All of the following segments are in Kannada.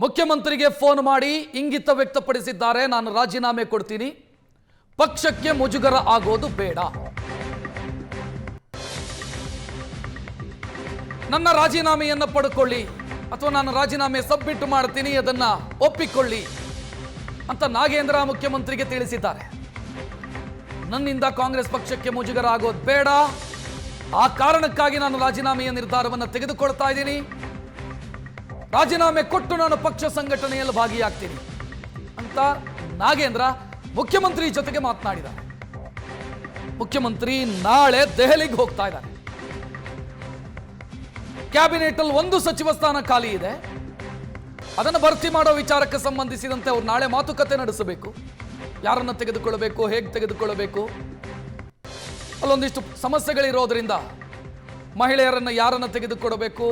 ಮುಖ್ಯಮಂತ್ರಿಗೆ ಫೋನ್ ಮಾಡಿ ಇಂಗಿತ ವ್ಯಕ್ತಪಡಿಸಿದ್ದಾರೆ. ನಾನು ರಾಜೀನಾಮೆ ಕೊಡ್ತೀನಿ, ಪಕ್ಷಕ್ಕೆ ಮುಜುಗರ ಆಗೋದು ಬೇಡ, ನನ್ನ ರಾಜೀನಾಮೆಯನ್ನು ಪಡ್ಕೊಳ್ಳಿ ಅಥವಾ ನಾನು ರಾಜೀನಾಮೆ ಸಬ್ಮಿಟ್ ಮಾಡ್ತೀನಿ, ಅದನ್ನ ಒಪ್ಪಿಕೊಳ್ಳಿ ಅಂತ ನಾಗೇಂದ್ರ ಮುಖ್ಯಮಂತ್ರಿಗೆ ತಿಳಿಸಿದ್ದಾರೆ. ನನ್ನಿಂದ ಕಾಂಗ್ರೆಸ್ ಪಕ್ಷಕ್ಕೆ ಮುಜುಗರ ಆಗೋದು ಬೇಡ, ಆ ಕಾರಣಕ್ಕಾಗಿ ನಾನು ರಾಜೀನಾಮೆಯ ನಿರ್ಧಾರವನ್ನು ತೆಗೆದುಕೊಳ್ತಾ ಇದ್ದೀನಿ, ರಾಜೀನಾಮೆ ಕೊಟ್ಟು ನಾನು ಪಕ್ಷ ಸಂಘಟನೆಯಲ್ಲಿ ಭಾಗಿಯಾಗ್ತೀನಿ ಅಂತ ನಾಗೇಂದ್ರ ಮುಖ್ಯಮಂತ್ರಿ ಜೊತೆಗೆ ಮಾತನಾಡಿದ್ದಾರೆ. ಮುಖ್ಯಮಂತ್ರಿ ನಾಳೆ ದೆಹಲಿಗೆ ಹೋಗ್ತಾ ಇದ್ದಾರೆ. ಕ್ಯಾಬಿನೆಟ್ ಅಲ್ಲಿ ಒಂದು ಸಚಿವ ಸ್ಥಾನ ಖಾಲಿ ಇದೆ, ಅದನ್ನು ಭರ್ತಿ ಮಾಡೋ ವಿಚಾರಕ್ಕೆ ಸಂಬಂಧಿಸಿದಂತೆ ಅವ್ರು ನಾಳೆ ಮಾತುಕತೆ ನಡೆಸಬೇಕು. ಯಾರನ್ನು ತೆಗೆದುಕೊಳ್ಳಬೇಕು, ಹೇಗೆ ತೆಗೆದುಕೊಳ್ಳಬೇಕು, ಅಲ್ಲೊಂದಿಷ್ಟು ಸಮಸ್ಯೆಗಳಿರೋದ್ರಿಂದ ಮಹಿಳೆಯರನ್ನು ಯಾರನ್ನು ತೆಗೆದುಕೊಡಬೇಕು,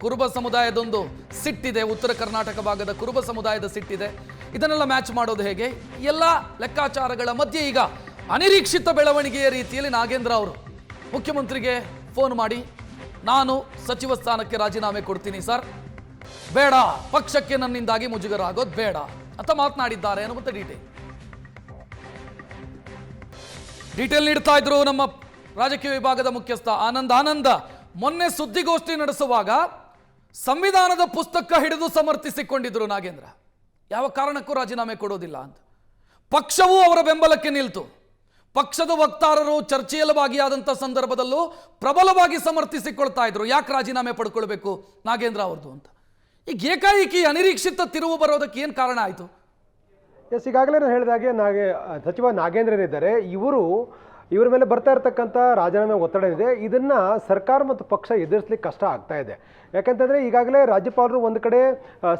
ಕುರುಬ ಸಮುದಾಯದೊಂದು ಸಿಟ್ಟಿದೆ, ಉತ್ತರ ಕರ್ನಾಟಕ ಭಾಗದ ಕುರುಬ ಸಮುದಾಯದ ಸಿಟ್ಟಿದೆ, ಇದನ್ನೆಲ್ಲ ಮ್ಯಾಚ್ ಮಾಡೋದು ಹೇಗೆ, ಎಲ್ಲ ಲೆಕ್ಕಾಚಾರಗಳ ಮಧ್ಯೆ ಈಗ ಅನಿರೀಕ್ಷಿತ ಬೆಳವಣಿಗೆಯ ರೀತಿಯಲ್ಲಿ ನಾಗೇಂದ್ರ ಅವರು ಮುಖ್ಯಮಂತ್ರಿಗೆ ಫೋನ್ ಮಾಡಿ ನಾನು ಸಚಿವ ಸ್ಥಾನಕ್ಕೆ ರಾಜೀನಾಮೆ ಕೊಡ್ತೀನಿ ಸರ್, ಬೇಡ, ಪಕ್ಷಕ್ಕೆ ನನ್ನಿಂದಾಗಿ ಮುಜುಗರ ಆಗೋದು ಬೇಡ ಅಂತ ಮಾತನಾಡಿದ್ದಾರೆ ಅನ್ನುವಂಥ ಡೀಟೇಲ್ ನೀಡ್ತಾ ಇದ್ರು ನಮ್ಮ ರಾಜಕೀಯ ವಿಭಾಗದ ಮುಖ್ಯಸ್ಥ ಆನಂದ. ಮೊನ್ನೆ ಸುದ್ದಿಗೋಷ್ಠಿ ನಡೆಸುವಾಗ ಸಂವಿಧಾನದ ಪುಸ್ತಕ ಹಿಡಿದು ಸಮರ್ಥಿಸಿಕೊಂಡಿದ್ರು ನಾಗೇಂದ್ರ, ಯಾವ ಕಾರಣಕ್ಕೂ ರಾಜೀನಾಮೆ ಕೊಡೋದಿಲ್ಲ ಅಂತ. ಪಕ್ಷವೂ ಅವರ ಬೆಂಬಲಕ್ಕೆ ನಿಲ್ತು. ಪಕ್ಷದ ವಕ್ತಾರರು ಚರ್ಚೆಯಲ್ಲಿ ಭಾಗಿಯಾದಂಥ ಸಂದರ್ಭದಲ್ಲೂ ಪ್ರಬಲವಾಗಿ ಸಮರ್ಥಿಸಿಕೊಳ್ತಾ ಇದ್ರು, ಯಾಕೆ ರಾಜೀನಾಮೆ ಪಡ್ಕೊಳ್ಬೇಕು ನಾಗೇಂದ್ರ ಅವ್ರದ್ದು ಅಂತ. ಈಗ ಏಕಾಏಕಿ ಅನಿರೀಕ್ಷಿತ ತಿರುವು ಬರೋದಕ್ಕೆ ಏನು ಕಾರಣ ಆಯಿತು? ಎಸ್, ಈಗಾಗಲೇ ನಾನು ಹೇಳಿದಾಗೆ ಸಚಿವ ನಾಗೇಂದ್ರನಿದ್ದಾರೆ, ಇವರ ಮೇಲೆ ಬರ್ತಾ ಇರತಕ್ಕಂಥ ರಾಜೀನಾಮೆ ಒತ್ತಡ ಇದೆ. ಇದನ್ನು ಸರ್ಕಾರ ಮತ್ತು ಪಕ್ಷ ಎದುರಿಸಲಿಕ್ಕೆ ಕಷ್ಟ ಆಗ್ತಾ ಇದೆ. ಯಾಕಂತಂದರೆ ಈಗಾಗಲೇ ರಾಜ್ಯಪಾಲರು ಒಂದು ಕಡೆ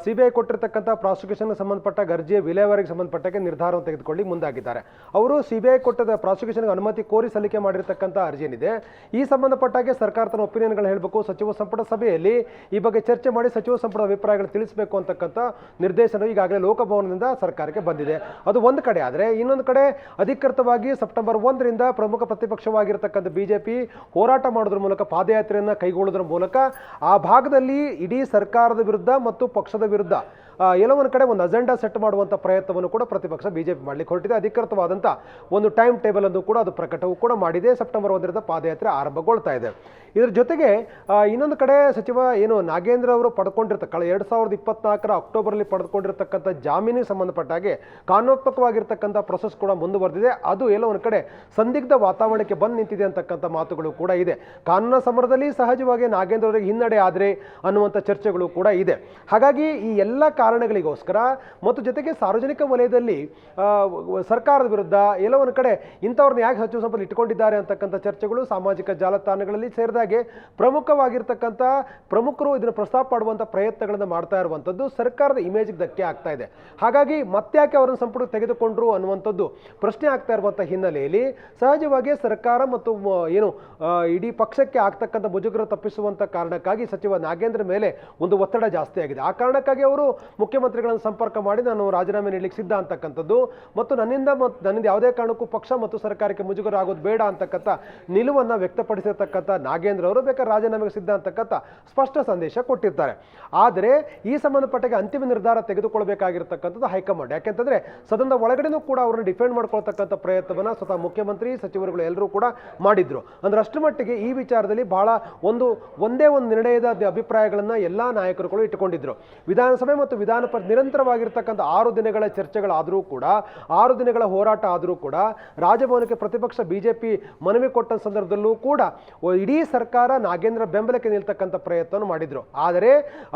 CBI ಕೊಟ್ಟಿರ್ತಕ್ಕಂಥ ಪ್ರಾಸಿಕ್ಯೂಷನ್ಗೆ ಸಂಬಂಧಪಟ್ಟ ಅರ್ಜಿಯ ವಿಲೇವಾರಿಗೆ ಸಂಬಂಧಪಟ್ಟಕ್ಕೆ ನಿರ್ಧಾರವನ್ನು ತೆಗೆದುಕೊಳ್ಳಿ ಮುಂದಾಗಿದ್ದಾರೆ. ಅವರು CBI ಕೊಟ್ಟದ ಪ್ರಾಸಿಕ್ಯೂಷನ್ಗೆ ಅನುಮತಿ ಕೋರಿ ಸಲ್ಲಿಕೆ ಮಾಡಿರ್ತಕ್ಕಂಥ ಅರ್ಜಿ ಏನಿದೆ, ಈ ಸಂಬಂಧಪಟ್ಟಾಗೆ ಸರ್ಕಾರ ತನ್ನ ಒಪಿನಿಯನ್ಗಳನ್ನ ಹೇಳಬೇಕು, ಸಚಿವ ಸಂಪುಟ ಸಭೆಯಲ್ಲಿ ಈ ಬಗ್ಗೆ ಚರ್ಚೆ ಮಾಡಿ ಸಚಿವ ಸಂಪುಟದ ಅಭಿಪ್ರಾಯಗಳು ತಿಳಿಸಬೇಕು ಅಂತಕ್ಕಂಥ ನಿರ್ದೇಶನ ಈಗಾಗಲೇ ಲೋಕಭವನದಿಂದ ಸರ್ಕಾರಕ್ಕೆ ಬಂದಿದೆ. ಅದು ಒಂದು ಕಡೆ ಆದರೆ, ಇನ್ನೊಂದು ಕಡೆ ಅಧಿಕೃತವಾಗಿ ಸೆಪ್ಟೆಂಬರ್ 1ರಿಂದ ಪ್ರಮುಖ ಪ್ರತಿಪಕ್ಷವಾಗಿರ್ತಕ್ಕಂಥ BJP ಹೋರಾಟ ಮಾಡೋದ್ರ ಮೂಲಕ, ಪಾದಯಾತ್ರೆಯನ್ನು ಕೈಗೊಳ್ಳೋದ್ರ ಮೂಲಕ ಆ ಭಾಗದಲ್ಲಿ ಇಡೀ ಸರ್ಕಾರದ ವಿರುದ್ಧ ಮತ್ತು ಪಕ್ಷದ ವಿರುದ್ಧ ಎಲ್ಲೋ ಒಂದು ಕಡೆ ಒಂದು ಅಜೆಂಡಾ ಸೆಟ್ ಮಾಡುವಂಥ ಪ್ರಯತ್ನವನ್ನು ಕೂಡ ಪ್ರತಿಪಕ್ಷ BJP ಮಾಡಲಿಕ್ಕೆ ಹೊರಟಿದೆ. ಅಧಿಕೃತವಾದಂಥ ಒಂದು ಟೈಮ್ ಟೇಬಲ್ ಅನ್ನು ಕೂಡ ಅದು ಪ್ರಕಟವೂ ಕೂಡ ಮಾಡಿದೆ. ಸೆಪ್ಟೆಂಬರ್ 1ರಿಂದ ಪಾದಯಾತ್ರೆ ಆರಂಭಗೊಳ್ತಾ ಇದೆ. ಇದರ ಜೊತೆಗೆ ಇನ್ನೊಂದು ಕಡೆ ಸಚಿವ ನಾಗೇಂದ್ರ ಅವರು ಪಡ್ಕೊಂಡಿರ್ತಕ್ಕ 2024 ಅಕ್ಟೋಬರಲ್ಲಿ ಪಡೆದುಕೊಂಡಿರ್ತಕ್ಕಂಥ ಜಾಮೀನಿಗೆ ಸಂಬಂಧಪಟ್ಟ ಹಾಗೆ ಕಾನೂನಾತ್ಮಕವಾಗಿರ್ತಕ್ಕಂಥ ಪ್ರೊಸೆಸ್ ಕೂಡ ಮುಂದುವರೆದಿದೆ. ಅದು ಎಲ್ಲೋ ಒಂದು ಕಡೆ ಸಂದಿಗ್ಧ ವಾತಾವರಣಕ್ಕೆ ಬಂದು ನಿಂತಿದೆ ಅಂತಕ್ಕಂಥ ಮಾತುಗಳು ಕೂಡ ಇದೆ. ಕಾನೂನು ಸಮರದಲ್ಲಿ ಸಹಜವಾಗಿ ನಾಗೇಂದ್ರ ಅವರಿಗೆ ಹಿನ್ನಡೆ ಆದರೆ ಅನ್ನುವಂಥ ಚರ್ಚೆಗಳು ಕೂಡ ಇದೆ. ಹಾಗಾಗಿ ಈ ಎಲ್ಲ ಕಾರಣಗಳಿಗೋಸ್ಕರ ಮತ್ತು ಜೊತೆಗೆ ಸಾರ್ವಜನಿಕ ವಲಯದಲ್ಲಿ ಸರ್ಕಾರದ ವಿರುದ್ಧ ಎಲ್ಲೋ ಒಂದು ಕಡೆ ಇಂಥವ್ರನ್ನ ಯಾಕೆ ಸಚಿವ ಸಂಪುಟ ಇಟ್ಕೊಂಡಿದ್ದಾರೆ ಅಂತಕ್ಕಂಥ ಚರ್ಚೆಗಳು ಸಾಮಾಜಿಕ ಜಾಲತಾಣಗಳಲ್ಲಿ ಸೇರಿದಾಗೆ ಪ್ರಮುಖವಾಗಿರ್ತಕ್ಕಂಥ ಪ್ರಮುಖರು ಇದನ್ನು ಪ್ರಸ್ತಾಪ ಮಾಡುವಂಥ ಪ್ರಯತ್ನಗಳನ್ನು ಮಾಡ್ತಾ ಇರುವಂಥದ್ದು ಸರ್ಕಾರದ ಇಮೇಜ್ಗೆ ಧಕ್ಕೆ ಆಗ್ತಾ ಇದೆ. ಹಾಗಾಗಿ ಮತ್ತೆ ಯಾಕೆ ಅವರನ್ನು ಸಂಪುಟಕ್ಕೆ ತೆಗೆದುಕೊಂಡ್ರು ಅನ್ನುವಂಥದ್ದು ಪ್ರಶ್ನೆ ಆಗ್ತಾ ಇರುವಂಥ ಹಿನ್ನೆಲೆಯಲ್ಲಿ ಸಹಜವಾಗಿ ಸರ್ಕಾರ ಮತ್ತು ಇಡೀ ಪಕ್ಷಕ್ಕೆ ಆಗ್ತಕ್ಕಂಥ ಮುಜುಗರ ತಪ್ಪಿಸುವಂಥ ಕಾರಣಕ್ಕಾಗಿ ಸಚಿವ ನಾಗೇಂದ್ರ ಮೇಲೆ ಒಂದು ಒತ್ತಡ ಜಾಸ್ತಿ ಆಗಿದೆ. ಆ ಕಾರಣಕ್ಕಾಗಿ ಅವರು ಮುಖ್ಯಮಂತ್ರಿಗಳನ್ನು ಸಂಪರ್ಕ ಮಾಡಿ ನಾನು ರಾಜೀನಾಮೆ ನೀಡಲಿಕ್ಕೆ ಸಿದ್ಧ ಅಂತಕ್ಕಂಥದ್ದು ಮತ್ತು ನನ್ನಿಂದ ಯಾವುದೇ ಕಾರಣಕ್ಕೂ ಪಕ್ಷ ಮತ್ತು ಸರ್ಕಾರಕ್ಕೆ ಮುಜುಗರ ಆಗೋದು ಬೇಡ ಅಂತಕ್ಕಂಥ ನಿಲುವನ್ನು ವ್ಯಕ್ತಪಡಿಸಿರ್ತಕ್ಕಂಥ ನಾಗೇಂದ್ರ ಅವರು ಬೇಕಾದ್ರೆ ರಾಜೀನಾಮೆಗೆ ಸಿದ್ಧ ಅಂತಕ್ಕಂಥ ಸ್ಪಷ್ಟ ಸಂದೇಶ ಕೊಟ್ಟಿರ್ತಾರೆ. ಆದರೆ ಈ ಸಂಬಂಧಪಟ್ಟಾಗ ಅಂತಿಮ ನಿರ್ಧಾರ ತೆಗೆದುಕೊಳ್ಬೇಕಾಗಿರ್ತಕ್ಕಂಥದ್ದು ಹೈಕಮಾಂಡ್. ಯಾಕೆಂತಂದ್ರೆ ಸದನದ ಒಳಗಡೆನೂ ಕೂಡ ಅವರನ್ನು ಡಿಫೆಂಡ್ ಮಾಡ್ಕೊಳ್ತಕ್ಕಂಥ ಪ್ರಯತ್ನವನ್ನು ಸ್ವತಃ ಮುಖ್ಯಮಂತ್ರಿ ಸಚಿವರುಗಳು ಎಲ್ಲರೂ ಕೂಡ ಮಾಡಿದ್ರು. ಅಂದ್ರೆ ಅಷ್ಟರ ಮಟ್ಟಿಗೆ ಈ ವಿಚಾರದಲ್ಲಿ ಬಹಳ ಒಂದೇ ಒಂದು ನಿರ್ಣಯದ ಅಭಿಪ್ರಾಯಗಳನ್ನು ಎಲ್ಲಾ ನಾಯಕರುಗಳು ಇಟ್ಟುಕೊಂಡಿದ್ರು. ವಿಧಾನಸಭೆ ಮತ್ತು ವಿಧಾನ ಪರಿಷತ್ ನಿರಂತರವಾಗಿರ್ತಕ್ಕಂಥ 6 ದಿನಗಳ ಚರ್ಚೆಗಳಾದರೂ ಕೂಡ, 6 ದಿನಗಳ ಹೋರಾಟ ಆದರೂ ಕೂಡ ರಾಜಭವನಕ್ಕೆ ಪ್ರತಿಪಕ್ಷ BJP ಮನವಿ ಕೊಟ್ಟ ಸಂದರ್ಭದಲ್ಲೂ ಕೂಡ ಇಡೀ ಸರ್ಕಾರ ನಾಗೇಂದ್ರ ಬೆಂಬಲಕ್ಕೆ ನಿಲ್ತಕ್ಕಂಥ ಪ್ರಯತ್ನವನ್ನು ಮಾಡಿದ್ರು. ಆದರೆ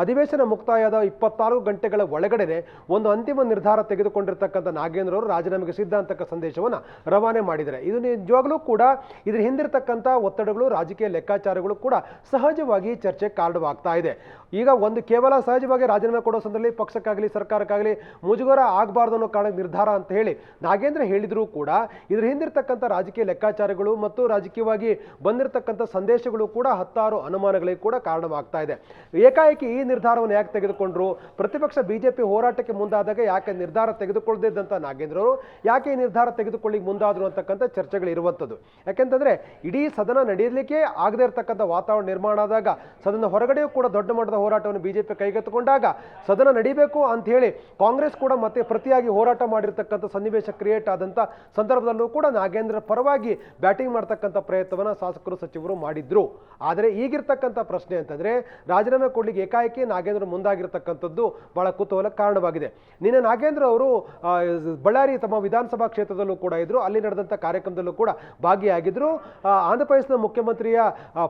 ಅಧಿವೇಶನ ಮುಕ್ತಾಯದ 24 ಗಂಟೆಗಳ ಒಳಗಡೆ ಒಂದು ಅಂತಿಮ ನಿರ್ಧಾರ ತೆಗೆದುಕೊಂಡಿರ್ತಕ್ಕಂಥ ನಾಗೇಂದ್ರ ಅವರು ರಾಜೀನಾಮೆಗೆ ಸಿದ್ಧ ಅಂತಕ್ಕ ಸಂದೇಶವನ್ನು ರವಾನೆ ಮಾಡಿದ್ದಾರೆ. ಇದು ನಿಜವಾಗ್ಲೂ ಕೂಡ ಇದ್ರ ಹಿಂದಿರ್ತಕ್ಕಂಥ ಒತ್ತಡಗಳು, ರಾಜಕೀಯ ಲೆಕ್ಕಾಚಾರಗಳು ಕೂಡ ಸಹಜವಾಗಿ ಚರ್ಚೆಗೆ ಕಾರಣವಾಗ್ತಾ ಇದೆ. ಈಗ ಕೇವಲ ಸಹಜವಾಗಿ ರಾಜೀನಾಮೆ ಕೊಡೋ ಸಂದರ್ಭದಲ್ಲಿ ಪಕ್ಷಕ್ಕಾಗಲಿ ಸರ್ಕಾರಕ್ಕಾಗಲಿ ಮುಜುಗರ ಆಗಬಾರ್ದು ಅನ್ನೋ ಕಾರಣಕ್ಕೆ ನಿರ್ಧಾರ ಅಂತ ಹೇಳಿ ನಾಗೇಂದ್ರ ಹೇಳಿದ್ರು ಕೂಡ ಇದ್ರ ಹಿಂದಿರ್ತಕ್ಕಂಥ ರಾಜಕೀಯ ಲೆಕ್ಕಾಚಾರಗಳು ಮತ್ತು ರಾಜಕೀಯವಾಗಿ ಬಂದಿರತಕ್ಕಂಥ ಸಂದೇಶಗಳು ಕೂಡ ಹತ್ತಾರು ಅನುಮಾನಗಳಿಗೆ ಕೂಡ ಕಾರಣವಾಗ್ತಾ ಇದೆ. ಏಕಾಏಕಿ ಈ ನಿರ್ಧಾರವನ್ನು ಯಾಕೆ ತೆಗೆದುಕೊಂಡ್ರು, ಪ್ರತಿಪಕ್ಷ BJP ಹೋರಾಟಕ್ಕೆ ಮುಂದಾದಾಗ ಯಾಕೆ ನಿರ್ಧಾರ ತೆಗೆದುಕೊಳ್ಳದಿದ್ದಂಥ ನಾಗೇಂದ್ರ ಅವರು ಯಾಕೆ ಈ ನಿರ್ಧಾರ ತೆಗೆದುಕೊಳ್ಳಿ ಮುಂದಾದ್ರು ಅಂತಕ್ಕಂಥ ಚರ್ಚೆಗಳು ಇರುವಂಥದ್ದು. ಯಾಕೆಂತಂದ್ರೆ ಇಡೀ ಸದನ ನಡೆಯಲಿಕ್ಕೆ ಆಗದೇ ಇರತಕ್ಕಂಥ ವಾತಾವರಣ ನಿರ್ಮಾಣ ಆದಾಗ ಸದನ ಹೊರಗಡೆ ಒಳಗಡೆಯೂ ಕೂಡ ದೊಡ್ಡ ಮಟ್ಟದ ಹೋರಾಟವನ್ನು ಬಿಜೆಪಿ ಕೈಗೆತ್ತಿಕೊಂಡಾಗ ಸದನ ನಡೀಬೇಕು ಅಂತ ಹೇಳಿ ಕಾಂಗ್ರೆಸ್ ಕೂಡ ಮತ್ತೆ ಪ್ರತಿಯಾಗಿ ಹೋರಾಟ ಮಾಡಿರ್ತಕ್ಕಂಥ ಸನ್ನಿವೇಶ ಕ್ರಿಯೇಟ್ ಆದಂಥ ಸಂದರ್ಭದಲ್ಲೂ ಕೂಡ ನಾಗೇಂದ್ರ ಪರವಾಗಿ ಬ್ಯಾಟಿಂಗ್ ಮಾಡ್ತಕ್ಕಂಥ ಪ್ರಯತ್ನವನ್ನು ಶಾಸಕರು ಸಚಿವರು ಮಾಡಿದ್ರು. ಆದರೆ ಈಗಿರ್ತಕ್ಕಂಥ ಪ್ರಶ್ನೆ ಅಂತಂದ್ರೆ ರಾಜೀನಾಮೆ ಕೊಡ್ಲಿಕ್ಕೆ ಏಕಾಏಕಿ ನಾಗೇಂದ್ರ ಮುಂದಾಗಿರ್ತಕ್ಕಂಥದ್ದು ಬಹಳ ಕುತೂಹಲಕ್ಕೆ ಕಾರಣವಾಗಿದೆ. ನಿನ್ನೆ ನಾಗೇಂದ್ರ ಅವರು ಬಳ್ಳಾರಿ ತಮ್ಮ ವಿಧಾನಸಭಾ ಕ್ಷೇತ್ರದಲ್ಲೂ ಕೂಡ ಇದ್ರು, ಅಲ್ಲಿ ನಡೆದಂಥ ಕಾರ್ಯಕ್ರಮದಲ್ಲೂ ಕೂಡ ಭಾಗಿಯಾಗಿದ್ರು. ಆಂಧ್ರ ಪ್ರದೇಶದ ಮುಖ್ಯಮಂತ್ರಿಯ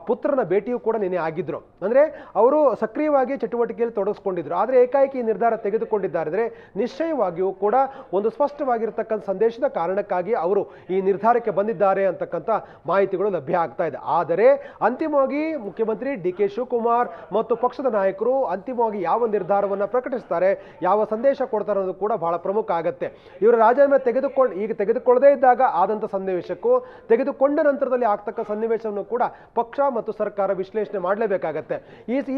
ಪುತ್ರನ ಭೇಟಿಯೂ ಕೂಡ ನಿನ್ನೆ ಆಗಿದ್ರು. ಅಂದ್ರೆ ಅವರು ಸಕ್ರಿಯವಾಗಿ ಚಟುವಟಿಕೆಯಲ್ಲಿ ತೊಡಗಿಸ್ಕೊಂಡಿದ್ರು. ಆದರೆ ಏಕಾಏಕಿ ನಿರ್ಧಾರ ತೆಗೆದುಕೊಂಡಿದ್ದಾರೆ ನಿಶ್ಚಯವಾಗಿಯೂ ಕೂಡ ಒಂದು ಸ್ಪಷ್ಟವಾಗಿರ್ತಕ್ಕಂಥ ಸಂದೇಶದ ಕಾರಣಕ್ಕಾಗಿ ಅವರು ಈ ನಿರ್ಧಾರಕ್ಕೆ ಬಂದಿದ್ದಾರೆ ಅಂತಕ್ಕಂಥ ಮಾಹಿತಿಗಳು ಲಭ್ಯ ಆಗ್ತಾ ಇದೆ. ಆದರೆ ಅಂತಿಮವಾಗಿ ಮುಖ್ಯಮಂತ್ರಿ ಡಿ.ಕೆ. ಶಿವಕುಮಾರ್ ಮತ್ತು ಪಕ್ಷದ ನಾಯಕರು ಅಂತಿಮವಾಗಿ ಯಾವ ನಿರ್ಧಾರವನ್ನು ಪ್ರಕಟಿಸ್ತಾರೆ, ಯಾವ ಸಂದೇಶ ಕೊಡ್ತಾರೆ ಅನ್ನೋದು ಕೂಡ ಬಹಳ ಪ್ರಮುಖ ಆಗತ್ತೆ. ಇವರು ರಾಜೀನಾಮೆ ತೆಗೆದುಕೊಳ್ಳದೇ ಇದ್ದಾಗ ಆದಂಥ ಸನ್ನಿವೇಶಕ್ಕೂ ತೆಗೆದುಕೊಂಡ ನಂತರದಲ್ಲಿ ಆಗ್ತಕ್ಕ ಸನ್ನಿವೇಶವನ್ನು ಕೂಡ ಪಕ್ಷ ಮತ್ತು ಸರ್ಕಾರ ವಿಶ್ಲೇಷಣೆ ಮಾಡಲೇಬೇಕಾಗತ್ತೆ.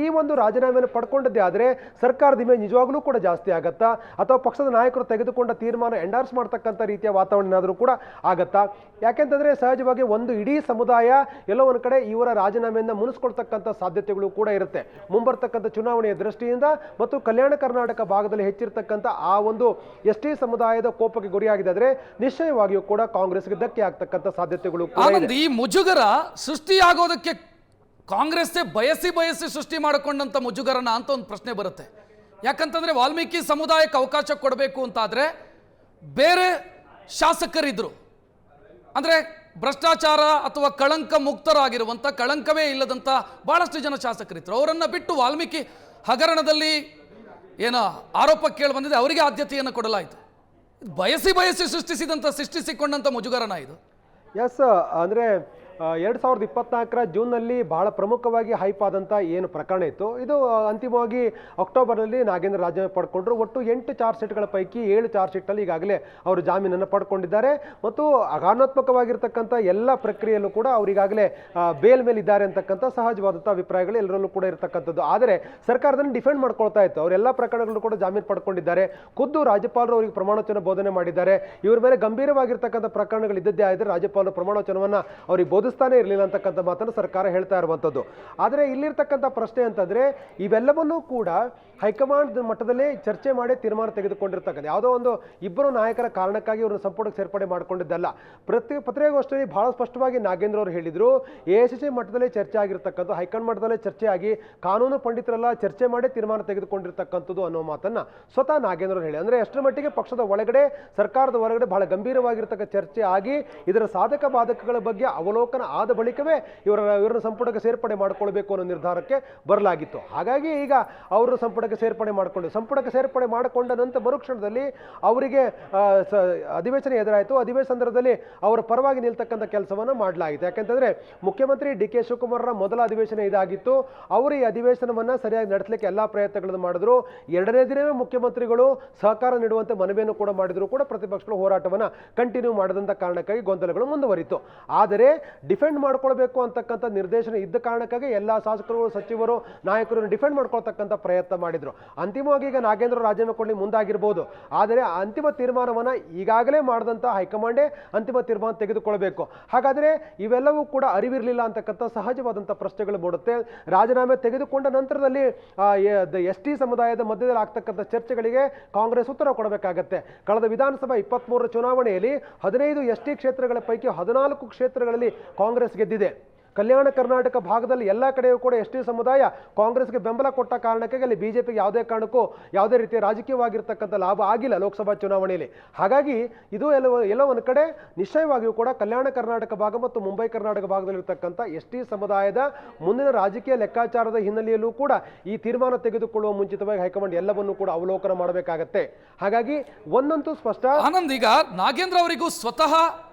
ಈ ಒಂದು ರಾಜೀನಾಮೆಯನ್ನು ಪಡ್ಕೊಂಡಿದ್ದೇ ಆದರೆ ಸರ್ಕಾರದ ಇಮೇಜ್ ನಿಜವಾಗ್ಲೂ ಕೂಡ ಜಾಸ್ತಿ ಆಗತ್ತಾ, ಅಥವಾ ಪಕ್ಷದ ನಾಯಕರು ತೆಗೆದುಕೊಂಡ ತೀರ್ಮಾನ ಎಂಡಾರ್ಸ್ ಮಾಡ್ತಕ್ಕಂಥ ರೀತಿಯ ವಾತಾವರಣ ಏನಾದರೂ ಕೂಡ ಆಗತ್ತಾ? ಯಾಕೆಂತಂದ್ರೆ ಸಹಜವಾಗಿ ಒಂದು ಇಡೀ ಸಮುದಾಯ ಎಲ್ಲೋ ಒಂದು ಕಡೆ ಇವರ ರಾಜೀನಾಮೆಯಿಂದ ಮುನಿಸ್ಕೊಳ್ತಕ್ಕಂಥ ಸಾಧ್ಯತೆಗಳು ಕೂಡ ಇರುತ್ತೆ. ಮುಂಬರ್ತಕ್ಕಂಥ ಚುನಾವಣೆಯ ದೃಷ್ಟಿಯಿಂದ ಮತ್ತು ಕಲ್ಯಾಣ ಕರ್ನಾಟಕ ಭಾಗದಲ್ಲಿ ಹೆಚ್ಚಿರ್ತಕ್ಕಂಥ ಆ ಒಂದು ಎಸ್ ಟಿ ಸಮುದಾಯದ ಕೋಪಕ್ಕೆ ಗುರಿಯಾಗಿದೆ ಆದರೆ ನಿಶ್ಚಯವಾಗಿಯೂ ಕೂಡ ಕಾಂಗ್ರೆಸ್ಗೆ ಧಕ್ಕೆ ಆಗ್ತಕ್ಕಂಥ ಸಾಧ್ಯತೆಗಳು ಕೂಡ ಇದೆ. ಈ ಮುಜುಗರ ಸೃಷ್ಟಿಯಾಗೋದಕ್ಕೆ ಕಾಂಗ್ರೆಸ್ಸೇ ಬಯಸಿ ಸೃಷ್ಟಿ ಮಾಡಿಕೊಂಡಂತ ಮುಜುಗರನ ಅಂತ ಒಂದು ಪ್ರಶ್ನೆ ಬರುತ್ತೆ. ಯಾಕಂತಂದ್ರೆ ವಾಲ್ಮೀಕಿ ಸಮುದಾಯಕ್ಕೆ ಅವಕಾಶ ಕೊಡಬೇಕು ಅಂತಾದ್ರೆ ಬೇರೆ ಶಾಸಕರಿದ್ರು, ಅಂದ್ರೆ ಭ್ರಷ್ಟಾಚಾರ ಅಥವಾ ಕಳಂಕ ಮುಕ್ತರಾಗಿರುವಂಥ, ಕಳಂಕವೇ ಇಲ್ಲದಂಥ ಬಹಳಷ್ಟು ಜನ ಶಾಸಕರಿದ್ರು. ಅವರನ್ನು ಬಿಟ್ಟು ವಾಲ್ಮೀಕಿ ಹಗರಣದಲ್ಲಿ ಏನೋ ಆರೋಪ ಕೇಳಿ ಬಂದಿದೆ, ಅವರಿಗೆ ಆದ್ಯತೆಯನ್ನು ಕೊಡಲಾಯಿತು. ಬಯಸಿ ಸೃಷ್ಟಿಸಿಕೊಂಡಂಥ ಮುಜುಗರನ ಇದು. ಎಸ್, ಅಂದರೆ 2024 ಜೂನ್ನಲ್ಲಿ ಬಹಳ ಪ್ರಮುಖವಾಗಿ ಹೈಪ್ ಆದಂಥ ಏನು ಪ್ರಕರಣ ಇತ್ತು, ಇದು ಅಂತಿಮವಾಗಿ ಅಕ್ಟೋಬರ್ನಲ್ಲಿ ನಾಗೇಂದ್ರ ರಾಜೀನಾಮೆ ಪಡ್ಕೊಂಡ್ರು. ಒಟ್ಟು 8 ಚಾರ್ಜ್ ಶೀಟ್ಗಳ ಪೈಕಿ 7 ಚಾರ್ಜ್ ಶೀಟ್ನಲ್ಲಿ ಈಗಾಗಲೇ ಅವರು ಜಾಮೀನನ್ನು ಪಡ್ಕೊಂಡಿದ್ದಾರೆ ಮತ್ತು ಆಘಾತಾತ್ಮಕವಾಗಿರ್ತಕ್ಕಂಥ ಎಲ್ಲ ಪ್ರಕ್ರಿಯೆಯಲ್ಲೂ ಕೂಡ ಅವರಿಗಾಗಲೇ ಬೇಲ್ ಮೇಲೆ ಇದ್ದಾರೆ ಅಂತಕ್ಕಂಥ ಸಹಜವಾದಂಥ ಅಭಿಪ್ರಾಯಗಳು ಎಲ್ಲರಲ್ಲೂ ಕೂಡ ಇರತಕ್ಕಂಥದ್ದು. ಆದರೆ ಸರ್ಕಾರದಲ್ಲಿ ಡಿಫೆಂಡ್ ಮಾಡ್ಕೊಳ್ತಾ ಇತ್ತು. ಅವರೆಲ್ಲ ಪ್ರಕರಣಗಳು ಕೂಡ ಜಾಮೀನು ಪಡ್ಕೊಂಡಿದ್ದಾರೆ. ಖುದ್ದು ರಾಜ್ಯಪಾಲರು ಅವರಿಗೆ ಪ್ರಮಾಣವಚನ ಬೋಧನೆ ಮಾಡಿದ್ದಾರೆ. ಇವರ ಮೇಲೆ ಗಂಭೀರವಾಗಿರ್ತಕ್ಕಂಥ ಪ್ರಕರಣಗಳು ಇದ್ದದ್ದೇ ಆದರೆ ರಾಜ್ಯಪಾಲರು ಪ್ರಮಾಣವಚನವನ್ನು ಅವರಿಗೆ ಬೋಧಿಸ್ತಾನೆ ಇರಲಿಲ್ಲ ಅಂತಕ್ಕಂಥ ಮಾತನ್ನು ಸರ್ಕಾರ ಹೇಳ್ತಾ ಇರುವಂಥದ್ದು. ಆದರೆ ಇಲ್ಲಿರ್ತಕ್ಕಂಥ ಪ್ರಶ್ನೆ ಅಂತಂದ್ರೆ ಇವೆಲ್ಲವನ್ನೂ ಕೂಡ ಹೈಕಮಾಂಡ್ ಮಟ್ಟದಲ್ಲಿ ಚರ್ಚೆ ಮಾಡಿ ತೀರ್ಮಾನ ತೆಗೆದುಕೊಂಡಿರ್ತಕ್ಕಂಥ ಯಾವುದೋ ಒಂದು ಇಬ್ಬರು ನಾಯಕರ ಕಾರಣಕ್ಕಾಗಿ ಇವ್ರನ್ನ ಸಂಪುಟಕ್ಕೆ ಸೇರ್ಪಡೆ ಮಾಡ್ಕೊಂಡಿದ್ದಲ್ಲ. ಪತ್ರಿಕಾಗೋಷ್ಠಿಯಲ್ಲಿ ಬಹಳ ಸ್ಪಷ್ಟವಾಗಿ ನಾಗೇಂದ್ರ ಅವರು ಹೇಳಿದ್ರು, ಎಐಸಿಸಿ ಮಟ್ಟದಲ್ಲಿ ಚರ್ಚೆ ಆಗಿರ್ತಕ್ಕಂಥ, ಹೈಕಮಾಂಡ್ ಮಟ್ಟದಲ್ಲೇ ಚರ್ಚೆ ಆಗಿ ಕಾನೂನು ಪಂಡಿತರೆಲ್ಲ ಚರ್ಚೆ ಮಾಡಿ ತೀರ್ಮಾನ ತೆಗೆದುಕೊಂಡಿರ್ತಕ್ಕಂಥದ್ದು ಅನ್ನೋ ಮಾತನ್ನ ಸ್ವತಃ ನಾಗೇಂದ್ರ ಅವರು ಹೇಳಿ. ಅಂದ್ರೆ ಎಷ್ಟರ ಮಟ್ಟಿಗೆ ಪಕ್ಷದ ಒಳಗಡೆ, ಸರ್ಕಾರದ ಹೊರಗಡೆ ಬಹಳ ಗಂಭೀರವಾಗಿರ್ತಕ್ಕ ಚರ್ಚೆ ಆಗಿ ಇದರ ಸಾಧಕ ಬಾಧಕಗಳ ಬಗ್ಗೆ ಅವಲೋಕನ ಆದ ಬಳಿಕವೇ ಇವರನ್ನ ಸಂಪುಟಕ್ಕೆ ಸೇರ್ಪಡೆ ಮಾಡಿಕೊಳ್ಬೇಕು ಅನ್ನೋ ನಿರ್ಧಾರಕ್ಕೆ ಬರಲಾಗಿತ್ತು. ಹಾಗಾಗಿ ಈಗ ಅವರು ಸಂಪುಟಕ್ಕೆ ಸೇರ್ಪಡೆ ಮಾಡಿಕೊಂಡ ನಂತರ ಮರುಕ್ಷಣದಲ್ಲಿ ಅವರಿಗೆ ಅಧಿವೇಶನ ಎದುರಾಯಿತು. ಅಧಿವೇಶನ ಸಂದರ್ಭದಲ್ಲಿ ಅವರ ಪರವಾಗಿ ನಿಲ್ತಕ್ಕಂಥ ಕೆಲಸವನ್ನು ಮಾಡಲಾಯಿತು. ಯಾಕಂತಂದ್ರೆ ಮುಖ್ಯಮಂತ್ರಿ ಡಿ.ಕೆ. ಶಿವಕುಮಾರರ ಮೊದಲ ಅಧಿವೇಶನ ಇದಾಗಿತ್ತು. ಅವರು ಈ ಅಧಿವೇಶನವನ್ನ ಸರಿಯಾಗಿ ನಡೆಸಲಿಕ್ಕೆ ಎಲ್ಲಾ ಪ್ರಯತ್ನಗಳನ್ನು ಮಾಡಿದ್ರು. ಎರಡನೇ ದಿನವೇ ಮುಖ್ಯಮಂತ್ರಿಗಳು ಸಹಕಾರ ನೀಡುವಂತೆ ಮನವಿಯನ್ನು ಕೂಡ ಮಾಡಿದ್ರು. ಕೂಡ ಪ್ರತಿಪಕ್ಷಗಳು ಹೋರಾಟವನ್ನ ಕಂಟಿನ್ಯೂ ಮಾಡದಂತ ಕಾರಣಕ್ಕಾಗಿ ಗೊಂದಲಗಳು ಮುಂದುವರಿತು. ಆದರೆ ಡಿಫೆಂಡ್ ಮಾಡ್ಕೊಳ್ಬೇಕು ಅಂತಕ್ಕಂಥ ನಿರ್ದೇಶನ ಇದ್ದ ಕಾರಣಕ್ಕಾಗಿ ಎಲ್ಲಾ ಶಾಸಕರು, ಸಚಿವರು, ನಾಯಕರು ಡಿಫೆಂಡ್ ಮಾಡ್ಕೊಳ್ತಕ್ಕಂಥ ಪ್ರಯತ್ನ ಮಾಡಿದ್ರು. ಅಂತಿಮವಾಗಿ ಈಗ ನಾಗೇಂದ್ರ ರಾಜೀನಾಮೆ ಕೊಡಲಿ ಮುಂದಾಗಿರ್ಬೋದು. ಆದರೆ ಅಂತಿಮ ತೀರ್ಮಾನವನ್ನ ಈಗಾಗಲೇ ಮಾಡಿದಂಥ ಹೈಕಮಾಂಡೇ ಅಂತಿಮ ತೀರ್ಮಾನ ತೆಗೆದುಕೊಳ್ಬೇಕು. ಹಾಗಾದ್ರೆ ಇವೆಲ್ಲವೂ ಕೂಡ ಅರಿವಿರಲಿಲ್ಲ ಅಂತಕ್ಕಂಥ ಸಹಜವಾದಂಥ ಪ್ರಶ್ನೆಗಳು ಮೂಡುತ್ತೆ. ರಾಜೀನಾಮೆ ತೆಗೆದುಕೊಂಡ ನಂತರದಲ್ಲಿ ಎಸ್ ಟಿ ಸಮುದಾಯದ ಮಧ್ಯದಲ್ಲಿ ಆಗ್ತಕ್ಕಂಥ ಚರ್ಚೆಗಳಿಗೆ ಕಾಂಗ್ರೆಸ್ ಉತ್ತರ ಕೊಡಬೇಕಾಗತ್ತೆ. ಕಳೆದ ವಿಧಾನಸಭಾ 23 ಚುನಾವಣೆಯಲ್ಲಿ 15 ಎಸ್ ಟಿ ಕ್ಷೇತ್ರಗಳ ಪೈಕಿ 14 ಕ್ಷೇತ್ರಗಳಲ್ಲಿ ಕಾಂಗ್ರೆಸ್ ಗೆದ್ದಿದೆ. ಕಲ್ಯಾಣ ಕರ್ನಾಟಕ ಭಾಗದಲ್ಲಿ ಎಲ್ಲ ಕಡೆಯೂ ಕೂಡ ಎಸ್ ಟಿ ಸಮುದಾಯ ಕಾಂಗ್ರೆಸ್ಗೆ ಬೆಂಬಲ ಕೊಟ್ಟ ಕಾರಣಕ್ಕಾಗಿ ಅಲ್ಲಿ ಬಿಜೆಪಿಗೆ ಯಾವುದೇ ಕಾರಣಕ್ಕೂ ಯಾವುದೇ ರೀತಿಯ ರಾಜಕೀಯವಾಗಿರ್ತಕ್ಕಂಥ ಲಾಭ ಆಗಿಲ್ಲ ಲೋಕಸಭಾ ಚುನಾವಣೆಯಲ್ಲಿ. ಹಾಗಾಗಿ ಇದು ಎಲ್ಲೋ ಒಂದು ಕಡೆ ನಿಶ್ಚಯವಾಗಿಯೂ ಕೂಡ ಕಲ್ಯಾಣ ಕರ್ನಾಟಕ ಭಾಗ ಮತ್ತು ಮುಂಬೈ ಕರ್ನಾಟಕ ಭಾಗದಲ್ಲಿರ್ತಕ್ಕಂಥ ಎಸ್ ಟಿ ಸಮುದಾಯದ ಮುಂದಿನ ರಾಜಕೀಯ ಲೆಕ್ಕಾಚಾರದ ಹಿನ್ನೆಲೆಯಲ್ಲೂ ಕೂಡ ಈ ತೀರ್ಮಾನ ತೆಗೆದುಕೊಳ್ಳುವ ಮುಂಚಿತವಾಗಿ ಹೈಕಮಾಂಡ್ ಎಲ್ಲವನ್ನೂ ಕೂಡ ಅವಲೋಕನ ಮಾಡಬೇಕಾಗತ್ತೆ. ಹಾಗಾಗಿ ಒಂದಂತೂ ಸ್ಪಷ್ಟ. ಆನಂದ್, ಈಗ ನಾಗೇಂದ್ರ ಅವರಿಗೂ ಸ್ವತಃ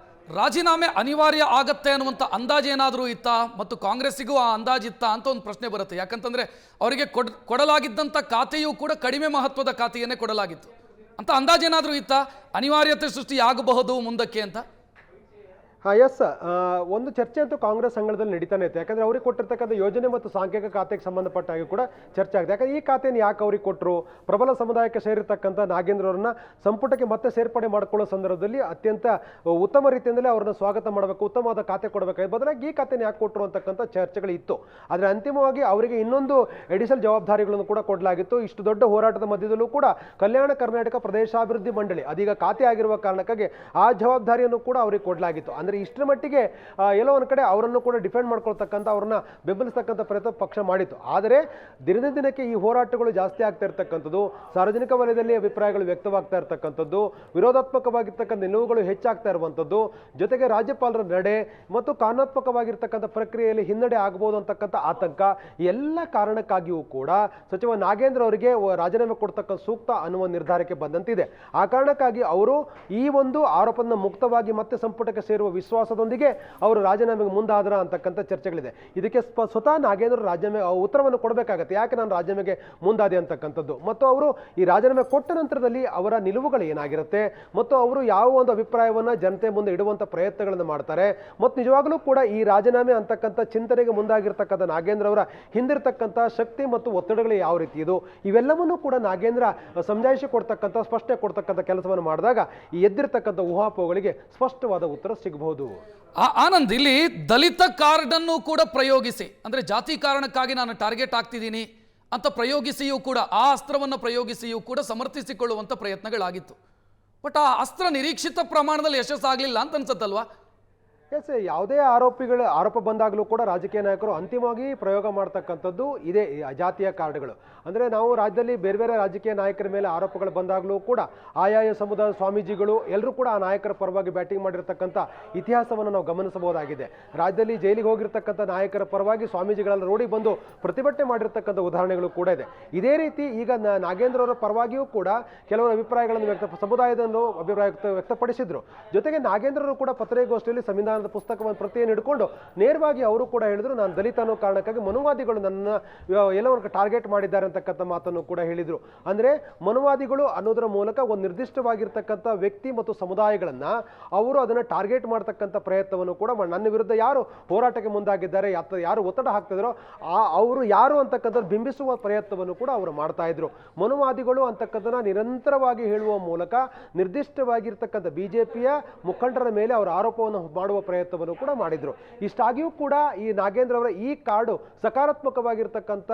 ರಾಜೀನಾಮೆ ಅನಿವಾರ್ಯ ಆಗತ್ತೆ ಅನ್ನುವಂಥ ಅಂದಾಜು ಏನಾದರೂ ಇತ್ತಾ, ಮತ್ತು ಕಾಂಗ್ರೆಸ್ಸಿಗೂ ಆ ಅಂದಾಜಿತ್ತಾ ಅಂತ ಒಂದು ಪ್ರಶ್ನೆ ಬರುತ್ತೆ. ಯಾಕಂತಂದ್ರೆ ಅವರಿಗೆ ಕೊಡಲಾಗಿದ್ದಂಥ ಖಾತೆಯೂ ಕೂಡ ಕಡಿಮೆ ಮಹತ್ವದ ಖಾತೆಯನ್ನೇ ಕೊಡಲಾಗಿತ್ತು ಅಂತ ಅಂದಾಜು ಏನಾದರೂ ಇತ್ತಾ, ಅನಿವಾರ್ಯತೆ ಸೃಷ್ಟಿಯಾಗಬಹುದು ಮುಂದಕ್ಕೆ ಅಂತ? ಎಸ್, ಒಂದು ಚರ್ಚೆ ಅಂತೂ ಕಾಂಗ್ರೆಸ್ ಅಂಗಳದಲ್ಲಿ ನಡೀತಾನೆ ಇತ್ತು. ಯಾಕಂದರೆ ಅವ್ರಿಗೆ ಕೊಟ್ಟಿರ್ತಕ್ಕಂಥ ಯೋಜನೆ ಮತ್ತು ಸಾಂಖ್ಯಿಕ ಖಾತೆಗೆ ಸಂಬಂಧಪಟ್ಟ ಹಾಗೆ ಕೂಡ ಚರ್ಚೆ ಆಗಿದೆ. ಯಾಕಂದರೆ ಈ ಖಾತೆಯನ್ನು ಯಾಕೆ ಅವ್ರಿಗೆ ಕೊಟ್ಟರು, ಪ್ರಬಲ ಸಮುದಾಯಕ್ಕೆ ಸೇರಿರ್ತಕ್ಕಂಥ ನಾಗೇಂದ್ರ ಅವರನ್ನ ಸಂಪುಟಕ್ಕೆ ಮತ್ತೆ ಸೇರ್ಪಡೆ ಮಾಡಿಕೊಳ್ಳೋ ಸಂದರ್ಭದಲ್ಲಿ ಅತ್ಯಂತ ಉತ್ತಮ ರೀತಿಯಿಂದಲೇ ಅವ್ರನ್ನ ಸ್ವಾಗತ ಮಾಡಬೇಕು, ಉತ್ತಮವಾದ ಖಾತೆ ಕೊಡಬೇಕಾಗಿ ಬದಲಾಗಿ ಈ ಖಾತೆಯನ್ನು ಯಾಕೆ ಕೊಟ್ಟರು ಅಂತಕ್ಕಂಥ ಚರ್ಚೆಗಳು ಇತ್ತು. ಆದರೆ ಅಂತಿಮವಾಗಿ ಅವರಿಗೆ ಇನ್ನೊಂದು ಎಡಿಷನಲ್ ಜವಾಬ್ದಾರಿಗಳನ್ನು ಕೂಡ ಕೊಡಲಾಗಿತ್ತು. ಇಷ್ಟು ದೊಡ್ಡ ಹೋರಾಟದ ಮಧ್ಯದಲ್ಲೂ ಕೂಡ ಕಲ್ಯಾಣ ಕರ್ನಾಟಕ ಪ್ರದೇಶಾಭಿವೃದ್ಧಿ ಮಂಡಳಿ ಅದೀಗ ಖಾತೆ ಆಗಿರುವ ಕಾರಣಕ್ಕಾಗಿ ಆ ಜವಾಬ್ದಾರಿಯನ್ನು ಕೂಡ ಅವರಿಗೆ ಕೊಡಲಾಗಿತ್ತು. ಅಂದರೆ ಇಷ್ಟರ ಮಟ್ಟಿಗೆ ಎಲ್ಲೋ ಒಂದು ಕಡೆ ಅವರನ್ನು ಕೂಡ ಡಿಫೆಂಡ್ ಮಾಡ್ಕೊಳ್ತಕ್ಕಂಥ, ಅವ್ರನ್ನ ಬೆಂಬಲಿಸ್ತಕ್ಕಂಥ ಪ್ರಯತ್ನ ಪಕ್ಷ ಮಾಡಿತ್ತು. ಆದರೆ ದಿನದಿಂದ ದಿನಕ್ಕೆ ಈ ಹೋರಾಟಗಳು ಜಾಸ್ತಿ ಆಗ್ತಾ ಇರ್ತಕ್ಕಂಥದ್ದು, ಸಾರ್ವಜನಿಕ ವಲಯದಲ್ಲಿ ಅಭಿಪ್ರಾಯಗಳು ವ್ಯಕ್ತವಾಗ್ತಾ ಇರ್ತಕ್ಕಂಥದ್ದು, ವಿರೋಧಾತ್ಮಕವಾಗಿರ್ತಕ್ಕಂಥ ನಿಲುವುಗಳು ಹೆಚ್ಚಾಗ್ತಾ ಇರುವಂಥದ್ದು, ಜೊತೆಗೆ ರಾಜ್ಯಪಾಲರ ನಡೆ ಮತ್ತು ಕಾನೂನಾತ್ಮಕವಾಗಿರ್ತಕ್ಕಂಥ ಪ್ರಕ್ರಿಯೆಯಲ್ಲಿ ಹಿನ್ನಡೆ ಆಗಬಹುದು ಅಂತಕ್ಕಂಥ ಆತಂಕ, ಎಲ್ಲ ಕಾರಣಕ್ಕಾಗಿಯೂ ಕೂಡ ಸಚಿವ ನಾಗೇಂದ್ರ ಅವರಿಗೆ ರಾಜೀನಾಮೆ ಕೊಡ್ತಕ್ಕಂಥ ಸೂಕ್ತ ಅನ್ನುವ ನಿರ್ಧಾರಕ್ಕೆ ಬಂದಂತಿದೆ. ಆ ಕಾರಣಕ್ಕಾಗಿ ಅವರು ಈ ಒಂದು ಆರೋಪವನ್ನು ಮುಕ್ತವಾಗಿ ಮತ್ತೆ ಸಂಪುಟಕ್ಕೆ ಸೇರುವ ವಿಶ್ವಾಸದೊಂದಿಗೆ ಅವರು ರಾಜೀನಾಮೆಗೆ ಮುಂದಾದ್ರ ಅಂತಕ್ಕಂಥ ಚರ್ಚೆಗಳಿದೆ. ಇದಕ್ಕೆ ಸ್ವತಃ ನಾಗೇಂದ್ರ ರಾಜೀನಾಮೆ ಉತ್ತರವನ್ನು ಕೊಡಬೇಕಾಗತ್ತೆ, ಯಾಕೆ ನಾನು ರಾಜೀನಾಮೆಗೆ ಮುಂದಾದೆ ಅಂತಕ್ಕಂಥದ್ದು, ಮತ್ತು ಅವರು ಈ ರಾಜೀನಾಮೆ ಕೊಟ್ಟ ನಂತರದಲ್ಲಿ ಅವರ ನಿಲುವುಗಳು ಏನಾಗಿರುತ್ತೆ ಮತ್ತು ಅವರು ಯಾವ ಒಂದು ಅಭಿಪ್ರಾಯವನ್ನು ಜನತೆ ಮುಂದೆ ಇಡುವಂಥ ಪ್ರಯತ್ನಗಳನ್ನು ಮಾಡ್ತಾರೆ, ಮತ್ತು ನಿಜವಾಗಲೂ ಕೂಡ ಈ ರಾಜೀನಾಮೆ ಅಂತಕ್ಕಂಥ ಚಿಂತನೆಗೆ ಮುಂದಾಗಿರ್ತಕ್ಕಂಥ ನಾಗೇಂದ್ರ ಅವರ ಹಿಂದಿರ್ತಕ್ಕಂಥ ಶಕ್ತಿ ಮತ್ತು ಒತ್ತಡಗಳು ಯಾವ ರೀತಿ ಇದು, ಇವೆಲ್ಲವನ್ನೂ ಕೂಡ ನಾಗೇಂದ್ರ ಸಮಜಾಯಿಷಿ ಕೊಡ್ತಕ್ಕಂಥ, ಸ್ಪಷ್ಟನೆ ಕೊಡ್ತಕ್ಕಂಥ ಕೆಲಸವನ್ನು ಮಾಡಿದಾಗ ಈ ಎದ್ದಿರ್ತಕ್ಕಂಥ ಊಹಾಪೋಹಗಳಿಗೆ ಸ್ಪಷ್ಟವಾದ ಉತ್ತರ ಸಿಗಬಹುದು. ಆನಂದ್, ಇಲ್ಲಿ ದಲಿತ ಕಾರ್ಡ್ ಅನ್ನು ಕೂಡ ಪ್ರಯೋಗಿಸಿ, ಅಂದ್ರೆ ಜಾತಿ ಕಾರಣಕ್ಕಾಗಿ ನಾನು ಟಾರ್ಗೆಟ್ ಆಗ್ತಿದ್ದೀನಿ ಅಂತ ಪ್ರಯೋಗಿಸಿಯೂ ಕೂಡ, ಆ ಅಸ್ತ್ರವನ್ನು ಪ್ರಯೋಗಿಸಿಯೂ ಕೂಡ ಸಮರ್ಥಿಸಿಕೊಳ್ಳುವಂಥ ಪ್ರಯತ್ನಗಳಾಗಿತ್ತು. ಬಟ್ ಆ ಅಸ್ತ್ರ ನಿರೀಕ್ಷಿತ ಪ್ರಮಾಣದಲ್ಲಿ ಯಶಸ್ಸಾಗಲಿಲ್ಲ ಅಂತ ಅನ್ಸುತ್ತಲ್ವಾ? ಎಸ್, ಯಾವುದೇ ಆರೋಪ ಬಂದಾಗಲೂ ಕೂಡ ರಾಜಕೀಯ ನಾಯಕರು ಅಂತಿಮವಾಗಿ ಪ್ರಯೋಗ ಮಾಡ್ತಕ್ಕಂಥದ್ದು ಇದೇ ಜಾತಿಯ ಕಾರ್ಡ್ಗಳು. ಅಂದರೆ ನಾವು ರಾಜ್ಯದಲ್ಲಿ ಬೇರೆ ಬೇರೆ ರಾಜಕೀಯ ನಾಯಕರ ಮೇಲೆ ಆರೋಪಗಳು ಬಂದಾಗಲೂ ಕೂಡ ಆಯಾಯ ಸಮುದಾಯದ ಸ್ವಾಮೀಜಿಗಳು ಎಲ್ಲರೂ ಕೂಡ ಆ ನಾಯಕರ ಪರವಾಗಿ ಬ್ಯಾಟಿಂಗ್ ಮಾಡಿರ್ತಕ್ಕಂಥ ಇತಿಹಾಸವನ್ನು ನಾವು ಗಮನಿಸಬಹುದಾಗಿದೆ. ರಾಜ್ಯದಲ್ಲಿ ಜೈಲಿಗೆ ಹೋಗಿರ್ತಕ್ಕಂಥ ನಾಯಕರ ಪರವಾಗಿ ಸ್ವಾಮೀಜಿಗಳೆಲ್ಲ ರೋಡಿ ಬಂದು ಪ್ರತಿಭಟನೆ ಮಾಡಿರ್ತಕ್ಕಂಥ ಉದಾಹರಣೆಗಳು ಕೂಡ ಇದೆ. ಇದೇ ರೀತಿ ಈಗ ನಾಗೇಂದ್ರ ಅವರ ಪರವಾಗಿಯೂ ಕೂಡ ಕೆಲವರು ಅಭಿಪ್ರಾಯಗಳನ್ನು ಸಮುದಾಯದನ್ನು ಅಭಿಪ್ರಾಯ ವ್ಯಕ್ತಪಡಿಸಿದ್ರು. ಜೊತೆಗೆ ನಾಗೇಂದ್ರರು ಕೂಡ ಪತ್ರಿಕಾಗೋಷ್ಠಿಯಲ್ಲಿ ಸಂವಿಧಾನದ ಪುಸ್ತಕವನ್ನು ಪ್ರತಿಯನ್ನು ಹಿಡ್ಕೊಂಡು ನೇರವಾಗಿ ಅವರು ಕೂಡ ಹೇಳಿದ್ರು, ನಾನು ದಲಿತ ಅನ್ನೋ ಕಾರಣಕ್ಕಾಗಿ ಮನುವಾದಿಗಳು ನನ್ನ ಎಲ್ಲವನ್ನು ಟಾರ್ಗೆಟ್ ಮಾಡಿದ್ದಾರೆ ಅಂತಕ್ಕಂಥ ಮಾತನ್ನು ಕೂಡ ಹೇಳಿದ್ರು. ಅಂದ್ರೆ ಮನುವಾದಿಗಳು ಅನ್ನೋದರ ಮೂಲಕ ಒಂದು ನಿರ್ದಿಷ್ಟವಾಗಿರ್ತಕ್ಕಂಥ ವ್ಯಕ್ತಿ ಮತ್ತು ಸಮುದಾಯಗಳನ್ನ ಅವರು ಅದನ್ನ ಟಾರ್ಗೆಟ್ ಮಾಡ್ತಕ್ಕಂಥ ಪ್ರಯತ್ನವನ್ನು ಕೂಡ ನನ್ನ ವಿರುದ್ಧ ಯಾರು ಹೋರಾಟಕ್ಕೆ ಮುಂದಾಗಿದ್ದಾರೆ, ಯಾರು ಒತ್ತಡ ಹಾಕ್ತಿದ್ರು ಅವರು ಯಾರು ಅಂತಕ್ಕಂಥ ಬಿಂಬಿಸುವ ಪ್ರಯತ್ನವನ್ನು ಕೂಡ ಅವರು ಮಾಡ್ತಾ ಇದ್ರು. ಮನುವಾದಿಗಳು ಅಂತಕ್ಕಂಥನ್ನ ನಿರಂತರವಾಗಿ ಹೇಳುವ ಮೂಲಕ ನಿರ್ದಿಷ್ಟವಾಗಿರ್ತಕ್ಕಂಥ ಬಿಜೆಪಿಯ ಮುಖಂಡರ ಮೇಲೆ ಅವರ ಆರೋಪವನ್ನು ಮಾಡುವ ಪ್ರಯತ್ನವನ್ನು ಕೂಡ ಮಾಡಿದ್ರು. ಇಷ್ಟಾಗಿಯೂ ಕೂಡ ಈ ನಾಗೇಂದ್ರ ಅವರ ಈ ಕಾರ್ಡು ಸಕಾರಾತ್ಮಕವಾಗಿರ್ತಕ್ಕಂಥ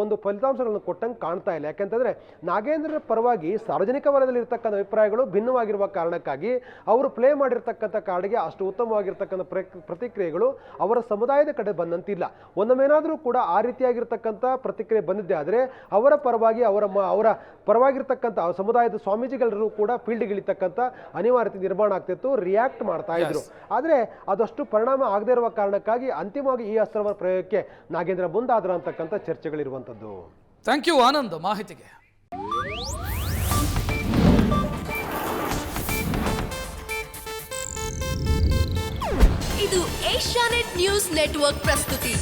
ಒಂದು ಫಲಿತಾಂಶಗಳನ್ನು ಕೊಟ್ಟಂಗೆ ಕಾಣ್ತಾ ಇಲ್ಲ. ಯಾಕೆಂತಂದ್ರೆ ನಾಗೇಂದ್ರರ ಪರವಾಗಿ ಸಾರ್ವಜನಿಕ ವಲಯದಲ್ಲಿ ಇರ್ತಕ್ಕಂಥ ಅಭಿಪ್ರಾಯಗಳು ಭಿನ್ನವಾಗಿರುವ ಕಾರಣಕ್ಕಾಗಿ ಅವರು ಪ್ಲೇ ಮಾಡಿರ್ತಕ್ಕಂಥ ಕಾರ್ಡ್ಗೆ ಅಷ್ಟು ಉತ್ತಮವಾಗಿರ್ತಕ್ಕಂಥ ಪ್ರತಿಕ್ರಿಯೆಗಳು ಅವರ ಸಮುದಾಯದ ಕಡೆ ಬಂದಂತಿಲ್ಲ. ಒಂದೊಮ್ಮೇನಾದರೂ ಕೂಡ ಆ ರೀತಿಯಾಗಿರ್ತಕ್ಕಂಥ ಪ್ರತಿಕ್ರಿಯೆ ಬಂದಿದ್ದೆ ಆದರೆ ಅವರ ಪರವಾಗಿ ಅವರ ಪರವಾಗಿರ್ತಕ್ಕಂಥ ಸಮುದಾಯದ ಸ್ವಾಮೀಜಿಗಳೆಲ್ಲರೂ ಕೂಡ ಫೀಲ್ಡ್ಗೆ ಇಳಿತಕ್ಕಂಥ ಅನಿವಾರ್ಯತೆ ನಿರ್ಮಾಣ ಆಗ್ತಿತ್ತು, ರಿಯಾಕ್ಟ್ ಮಾಡ್ತಾ ಇದ್ರು. ಆದರೆ ಅದಷ್ಟು ಪರಿಣಾಮ ಆಗದೇ ಇರುವ ಕಾರಣಕ್ಕಾಗಿ ಅಂತಿಮವಾಗಿ ಈ ಅಸ್ತ್ರವರ ಪ್ರಯೋಗಕ್ಕೆ ನಾಗೇಂದ್ರ ಮುಂದಾದ್ರ ಅಂತಕ್ಕಂಥ ಚರ್ಚೆಗಳಿರುವಂಥದ್ದು. ಥ್ಯಾಂಕ್ ಯು ಆನಂದ್ ಮಾಹಿತಿಗೆ. ಇದು ಏಷ್ಯಾನೆಟ್ ನ್ಯೂಸ್ ನೆಟ್ವರ್ಕ್ ಪ್ರಸ್ತುತಿ.